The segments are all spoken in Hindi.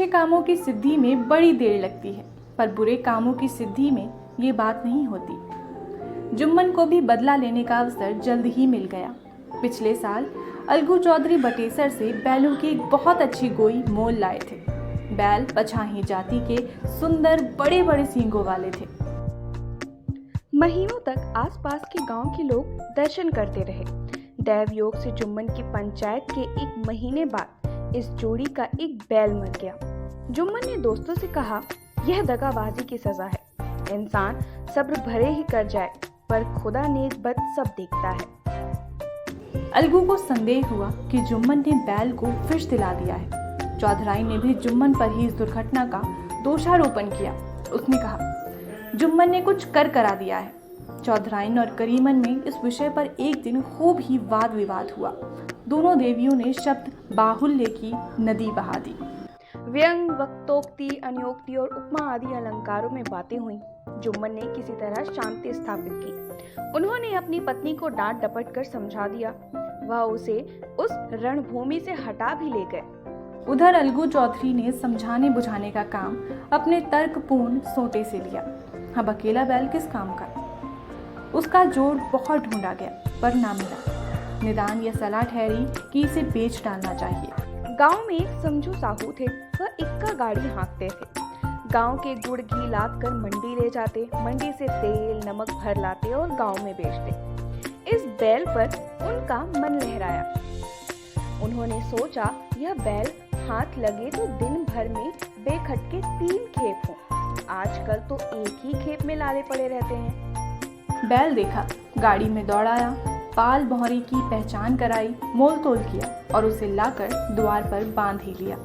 कामों की सिद्धि में बड़ी देर लगती है, पर बुरे कामों की सिद्धि में ये बात नहीं होती। जुम्मन को भी बदला लेने का अवसर जल्द ही मिल गया। पिछले साल अलगू चौधरी बटेसर से बैलों की एक बहुत अच्छी गोई मोल लाए थे। बैल पछाही जाति के सुंदर बड़े बड़े सींगों वाले थे। महीनों तक आसपास के गांव के लोग दर्शन करते रहे। दैव योग से जुम्मन की पंचायत के एक महीने बाद इस जोड़ी का एक बैल मर गया। जुम्मन ने दोस्तों से कहा, यह दगाबाजी की सजा है। इंसान सब्र भरे ही कर जाए, पर खुदा नेक बद सब देखता है। अलगू को संदेह हुआ कि जुम्मन ने बैल को फिश दिला दिया है। चौधराई ने भी जुम्मन पर ही इस दुर्घटना का दोषारोपण किया। उसने कहा, जुम्मन ने कुछ कर करा दिया है। चौधराइन और करीमन में इस विषय पर एक दिन खूब ही वाद विवाद हुआ। दोनों देवियों ने शब्द बाहुल्य की नदी बहा दी। व्यंग, वक्तोक्ति, अन्योक्ति और उपमा आदि अलंकारों में बातें हुई। जुम्मन ने किसी तरह शांति स्थापित की। उन्होंने अपनी पत्नी को डांट डपट कर समझा दिया। वह उसे उस रणभूमि से हटा भी ले गए। उधर अलगू चौधरी ने समझाने बुझाने का काम अपने तर्कपूर्ण सोटे से लिया। अब अकेला बैल किस काम का? उसका जोड़ बहुत ढूंढा गया, पर ना मिला। निदान यह सलाह ठहरी कि इसे बेच डालना चाहिए। गांव में एक समझू साहू थे। वह इक्का गाड़ी हाँकते थे। गांव के गुड़ घी लाद कर मंडी ले जाते, मंडी से तेल नमक भर लाते और गांव में बेचते। इस बैल पर उनका मन लहराया। उन्होंने सोचा, यह बैल हाथ लगे तो दिन भर में बेखटके 3 खेप हों। आजकल तो एक ही खेप में लाले पड़े रहते हैं। बैल देखा, गाड़ी में दौड़ाया, पाल मोहरी की पहचान कराई, मोल तोल किया और उसे लाकर द्वार पर बांध ही लिया।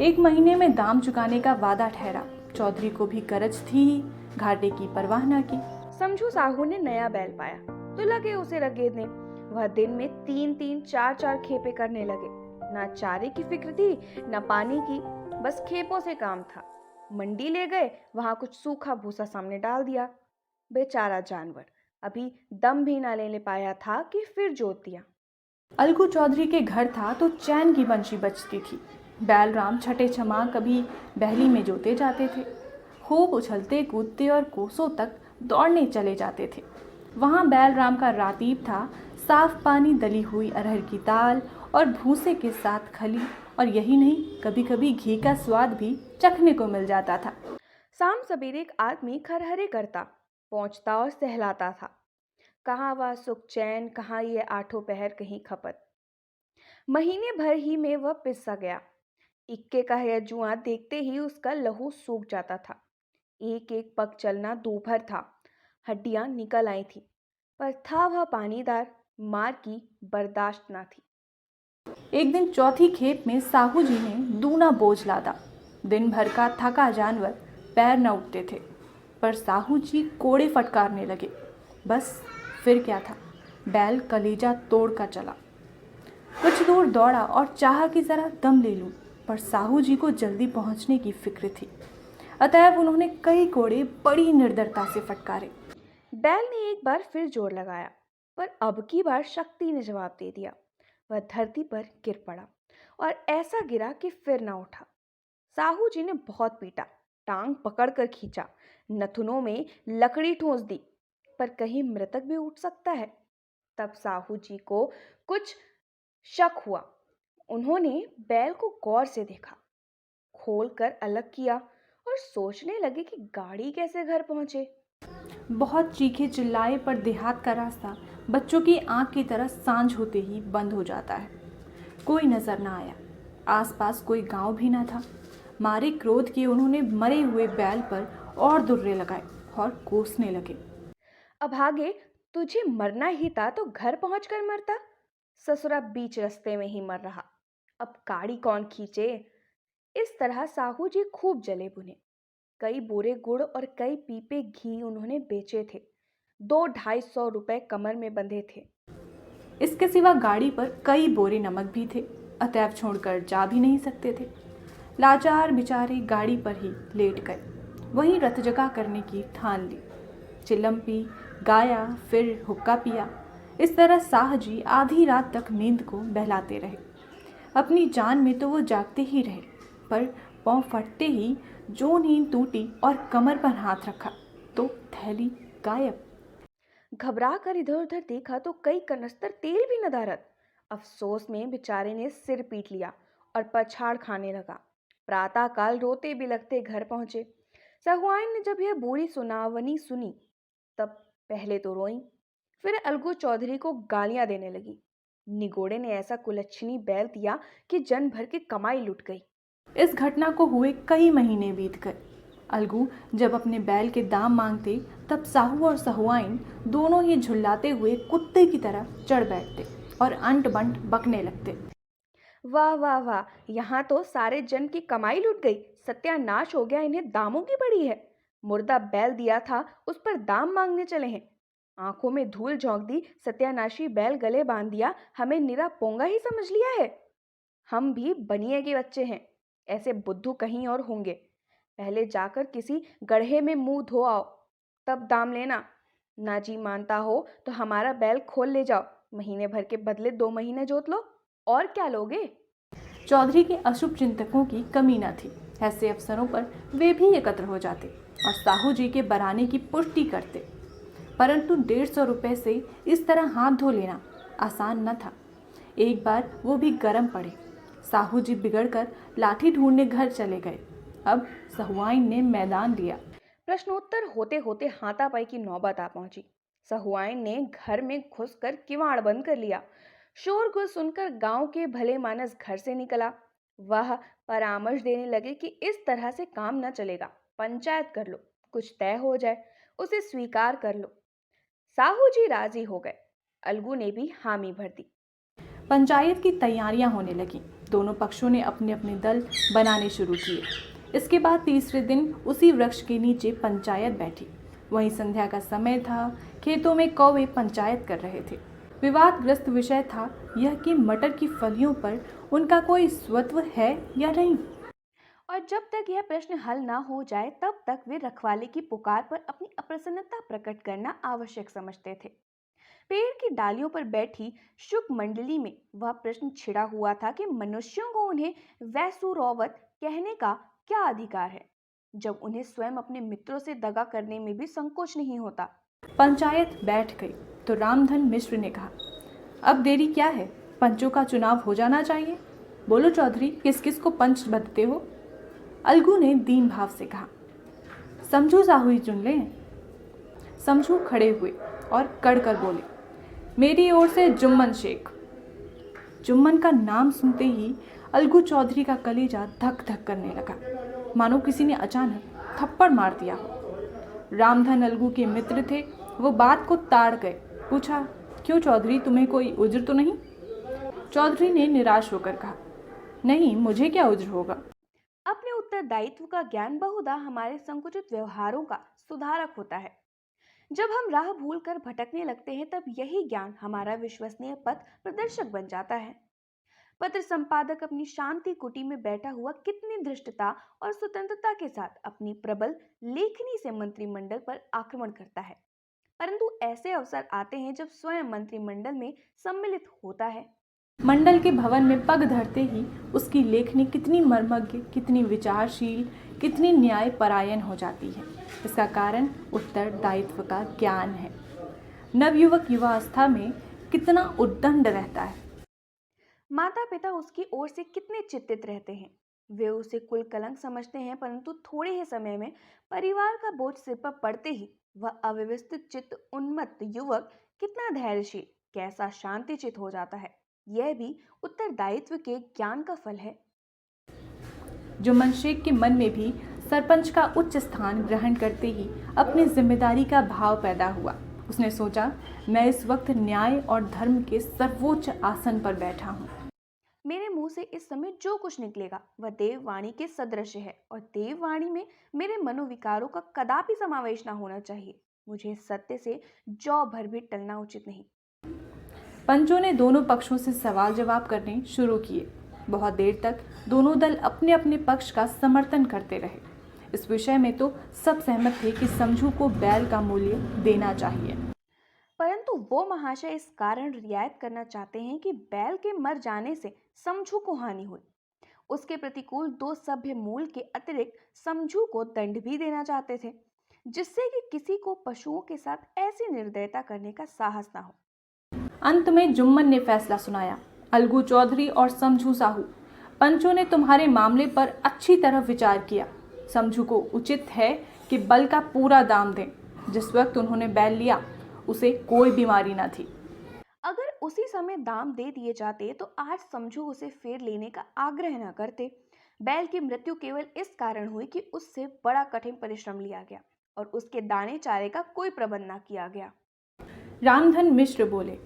1 महीने में दाम चुकाने का वादा ठहरा। चौधरी को भी गरज थी ही, घाटे की परवाह न की। समझू साहू ने नया बैल पाया तो लगे उसे रगेदने। वह दिन में 3-3, 4-4 खेपे करने लगे। ना चारे की फिक्र थी, ना पानी की, बस खेपों से काम था। मंडी ले गए, वहां कुछ सूखा भूसा सामने डाल दिया। बेचारा जानवर अभी दम भी ना ले पाया था कि फिर जोत दिया। अलगू चौधरी के घर था तो चैन की बंशी बजती थी। बैलराम छठे छमा कभी बहली में जोते जाते थे। खूब उछलते कूदते और कोसों तक दौड़ने चले जाते थे। वहाँ बैलराम का रातीब था, साफ पानी, दली हुई अरहर की दाल और भूसे के साथ खली, और यही नहीं, कभी कभी घी का स्वाद भी चखने को मिल जाता था। शाम सवेरे एक आदमी खरहरे करता, पहुंचता और सहलाता था। कहाँ वह सुख चैन, कहाँ ये 8 पहर कहीं खपत। महीने भर ही में वह पिस गया। इक्के का यह जुआ देखते ही उसका लहू सूख जाता था। एक एक पग चलना दूभर था। हड्डियां निकल आई थी, पर था वह पानीदार, मार की बर्दाश्त ना थी। एक दिन चौथी खेप में साहू जी ने दूना बोझ लादा। दिन भर का थका जानवर पैर न उठते थे, पर साहू जी कोड़े फटकारने लगे। बस फिर क्या था, बैल कलेजा तोड़ कर चला। कुछ दूर दौड़ा और चाहा कि जरा दम ले लूं, पर साहू जी को जल्दी पहुंचने की फिक्र थी। अतएव उन्होंने कई कोड़े बड़ी निर्दयता से फटकारे। बैल ने एक बार फिर जोर लगाया, पर अब की बार शक्ति ने जवाब दे दिया। वह धरती पर गिर पड़ा और ऐसा गिरा कि फिर ना उठा। साहू जी ने बहुत पीटा, टांग पकड़कर खींचा, नथुनों में लकड़ी ठोंस दी, पर कहीं मृतक भी उठ सकता है। तब साहू जी को कुछ शक हुआ। उन्होंने बैल को गौर से देखा, खोल कर अलग किया और सोचने लगे कि गाड़ी कैसे घर पहुंचे। बहुत चीखे चिल्लाए, पर देहात का रास्ता बच्चों की आंख की तरह सांझ होते ही बंद हो जाता है। कोई नजर ना आया। आसपास कोई गांव भी ना था। मारे क्रोध के उन्होंने मरे हुए बैल पर और दुर्रे लगाए और कोसने लगे। अभागे, तुझे मरना ही था तो घर पहुंचकर मरता। ससुरा बीच रास्ते में ही मर रहा, अब गाड़ी कौन खींचे। इस तरह साहू जी खूब जले भुने। कई बोरे गुड़ और कई पीपे घी उन्होंने बेचे थे। 200-250 रुपए कमर में बंधे थे। इसके सिवा गाड़ी पर कई बोरे नमक भी थे, अतएव छोड़कर जा भी नहीं सकते थे। लाचार बेचारे गाड़ी पर ही लेट गए। वहीं रत जगा करने की ठान ली। चिल्लम पी, गाया, फिर हुक्का पिया। इस तरह साह जी आधी रात तक नींद को बहलाते रहे। अपनी जान में तो वो जागते ही रहे, पर पाँव फटते ही जो नींद टूटी और कमर पर हाथ रखा तो थैली गायब। घबरा कर इधर उधर देखा तो कई कनस्तर तेल भी नदारद। अफसोस में बेचारे ने सिर पीट लिया और पछाड़ खाने लगा। प्रातःकाल रोते बिलखते घर पहुंचे। सहुआइन ने जब यह बुरी सुनावनी सुनी तब पहले तो रोई, फिर अलगू चौधरी को गालियां देने लगी। निगोड़े ने ऐसा कुलच्छनी बैल दिया कि जन भर की कमाई लुट गई। इस घटना को हुए कई महीने बीत गए। अलगू जब अपने बैल के दाम मांगते तब साहू और सहुआइन दोनों ही झुल्लाते हुए कुत्ते की तरह चढ़ बैठते और अंट बंट बकने लगते। वाह वाह वाह, यहाँ तो सारे जन की कमाई लुट गई। सत्यानाश हो गया, इन्हें दामों की पड़ी है। मुर्दा बैल दिया था उस पर दाम मांगने चले हैं। आंखों में धूल झोंक दी, सत्यानाशी बैल गले बांध दिया, हमें निरा पोंगा ही समझ लिया है। हम भी बनिए के बच्चे हैं, ऐसे बुद्धू कहीं और होंगे। पहले जाकर किसी गड्ढे में मुंह धो आओ, तब दाम लेना। ना जी मानता हो तो हमारा बैल खोल ले जाओ, महीने भर के बदले 2 महीने जोत लो, और क्या लोगे। चौधरी के अशुभ चिंतकों की कमी न थी। ऐसे अवसरों पर वे भी एकत्र हो जाते और साहू जी के बराने की पुष्टि करते। परंतु 150 रुपये से इस तरह हाथ धो लेना आसान न था। एक बार वो भी गर्म पड़े। साहू जी बिगड़कर लाठी ढूंढने घर चले गए। अब सहुआइन ने मैदान लिया। प्रश्नोत्तर होते होते हाथापाई की नौबत आ पहुंची। सहुआइन ने घर में घुसकर किवाड़ बंद कर लिया। शोरगुल सुनकर गांव के भले मानस घर से निकला। वह परामर्श देने लगे कि इस तरह से काम न चलेगा, पंचायत कर लो, कुछ तय हो जाए, उसे स्वीकार कर लो। साहू जी राजी हो गए। अलगू ने भी हामी भर दी। पंचायत की तैयारियां होने लगीं। दोनों पक्षों ने अपने अपने दल बनाने शुरू किए। इसके बाद तीसरे दिन उसी वृक्ष के नीचे पंचायत बैठी। वहीं संध्या का समय था। खेतों में कौवे पंचायत कर रहे थे। विवादग्रस्त विषय था यह कि मटर की फलियों पर उनका कोई स्वत्व है या नहीं। और जब तक यह प्रश्न हल ना हो जाए तब तक वे रखवाले की पुकार पर अपनी अप्रसन्नता प्रकट करना आवश्यक समझते थे। पेड़ की डालियों पर बैठी शुक मंडली में वह प्रश्न छिड़ा हुआ था कि मनुष्यों को उन्हें वैसुरौवत कहने का क्या अधिकार है, जब उन्हें स्वयं अपने मित्रों से दगा करने में भी संकोच नहीं होता। पंचायत बैठ गई तो रामधन मिश्र ने कहा, अब देरी क्या है, पंचों का चुनाव हो जाना चाहिए। बोलो चौधरी, किस किस को पंच बदते हो। अलगू ने दीन भाव से कहा, समझू साहू ही चुन लें। समझू खड़े हुए और कड़कर बोले, मेरी ओर से जुम्मन शेख। जुम्मन का नाम सुनते ही अलगू चौधरी का कलेजा धक धक करने लगा, मानो किसी ने अचानक थप्पड़ मार दिया हो। रामधन अलगू के मित्र थे, वो बात को ताड़ गए। पूछा, क्यों चौधरी, तुम्हें कोई उज्र तो नहीं। चौधरी ने निराश होकर कहा, नहीं, मुझे क्या उज्र होगा। अपने उत्तरदायित्व का ज्ञान बहुधा हमारे संकुचित व्यवहारों का सुधारक होता है। जब हम राह भूलकर भटकने लगते हैं तब यही ज्ञान हमारा विश्वसनीय पथ प्रदर्शक बन जाता है। पत्र संपादक अपनी शांति कुटी में बैठा हुआ कितनी धृष्टता और स्वतंत्रता के साथ अपनी प्रबल लेखनी से मंत्रिमंडल पर आक्रमण करता है, परंतु ऐसे अवसर आते हैं जब स्वयं मंत्रिमंडल में सम्मिलित होता है। मंडल के भवन में पग धरते ही उसकी लेखनी कितनी मर्मज्ञ, कितनी विचारशील, कितनी न्यायपरायण हो जाती है। इसका कारण उत्तरदायित्व का ज्ञान है। नवयुवक युवावस्था में कितना उद्दंड रहता है। माता पिता उसकी ओर से कितने चिंतित रहते हैं। वे उसे कुल कलंक समझते हैं, परंतु थोड़े ही समय में परिवार का बोझ सिर पर पड़ते ही वह अव्यवस्थित चित्त उन्मत्त युवक कितना धैर्यशील, कैसा शांतिचित हो जाता है। यह भी उत्तरदायित्व के ज्ञान का फल है। जुम्मन शेख के मन में भी सरपंच का उच्च स्थान ग्रहण करते ही अपनी जिम्मेदारी का भाव पैदा हुआ। उसने सोचा, मैं इस वक्त न्याय और धर्म के सर्वोच्च आसन पर बैठा हूँ। मेरे मुंह से इस समय जो कुछ निकलेगा वह देववाणी के सदृश है, और देववाणी में मेरे मनोविकारों का कदापि समावेश न होना चाहिए। मुझे सत्य से जौ भर भी टलना उचित नहीं। पंचों ने दोनों पक्षों से सवाल जवाब करने शुरू किए। बहुत देर तक दोनों दल अपने अपने पक्ष का समर्थन करते रहे। इस विषय में तो सब सहमत थे कि समझू को बैल का मूल्य देना चाहिए, परंतु वो महाशय इस कारण रियायत करना चाहते हैं कि बैल के मर जाने से समझू को हानि हुई। उसके प्रतिकूल दो सभ्य मूल के अतिरिक्त समझू को दंड भी देना चाहते थे, जिससे कि किसी को पशुओं के साथ ऐसी निर्दयता करने का साहस ना हो। अंत में जुम्मन ने फैसला सुनाया, अलगू चौधरी और समझू साहू, पंचों ने तुम्हारे मामले पर अच्छी तरह विचार किया। समझू को उचित है कि बल का पूरा दाम दें। जिस वक्त उन्होंने बैल लिया उसे कोई बीमारी न थी। अगर उसी समय दाम दे दिए जाते तो आज समझू उसे फेर लेने का आग्रह न करते। बैल की मृत्यु केवल इस कारण हुई कि उससे बड़ा कठिन परिश्रम लिया गया और उसके दाने चारे का कोई प्रबंध न किया गया। रामधन मिश्र बोले,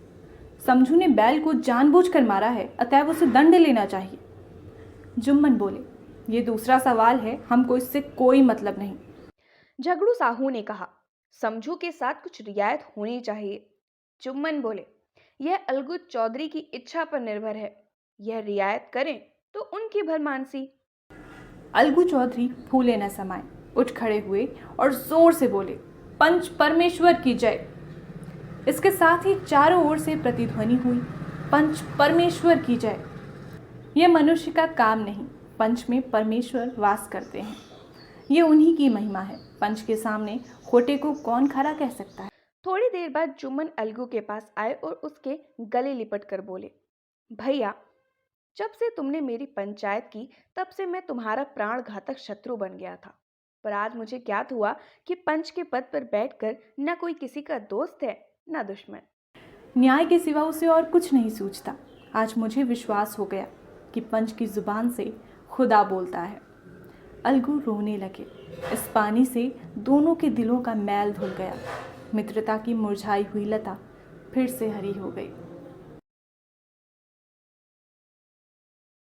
समझू ने बैल को जानबूझकर मारा है, अतएव उसे दंड लेना चाहिए। जुम्मन बोले, ये दूसरा सवाल है, हमको इससे कोई मतलब नहीं। झगड़ू साहू ने कहा, समझू के साथ कुछ रियायत होनी चाहिए। जुम्मन बोले, यह अलगू चौधरी की इच्छा पर निर्भर है। यह रियायत करें तो उनकी भरमानसी। अलगू चौधरी फूले न समाये, उठ खड़े हुए और जोर से बोले, पंच परमेश्वर की जय। इसके साथ ही चारों ओर से प्रतिध्वनि हुई, पंच परमेश्वर की जय। यह मनुष्य का काम नहीं, पंच में परमेश्वर वास करते हैं। ये उन्हीं की महिमा है। पंच के सामने खोटे को कौन खरा कह सकता है। थोड़ी देर बाद जुम्मन अलगू के पास आए और उसके गले लिपट कर बोले, भैया, जब से तुमने मेरी पंचायत की तब से मैं तुम्हारा प्राण घातक शत्रु बन गया था। पर आज मुझे ज्ञात हुआ कि पंच के पद पर बैठकर न कोई किसी का दोस्त है न दुश्मन। न्याय के सिवा उसे और कुछ नहीं सूझता। आज मुझे विश्वास हो गया कि पंच की जुबान से खुदा बोलता है। अलगू रोने लगे। इस पानी से दोनों के दिलों का मैल धुल गया। मित्रता की मुरझाई हुई लता फिर से हरी हो गई।